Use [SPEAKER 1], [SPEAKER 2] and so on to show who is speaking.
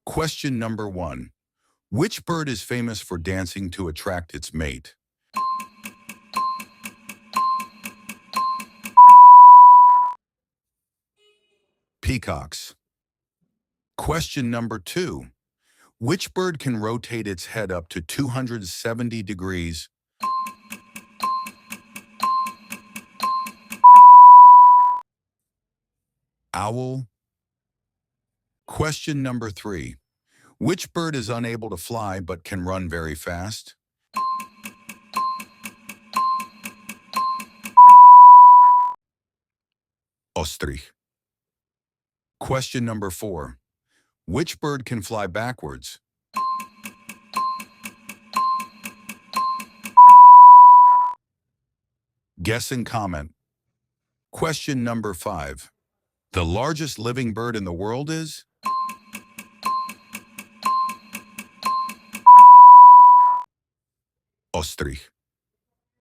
[SPEAKER 1] Question number 1. Which bird is famous for dancing to attract its mate? Peacocks. Question number 2. Which bird can rotate its head up to 270 degrees? Owl. Question number 3. Which bird is unable to fly but can run very fast? Ostrich. Question number 4. Which bird can fly backwards? Guess and comment. Question number 5. The largest living bird in the world is? Ostrich.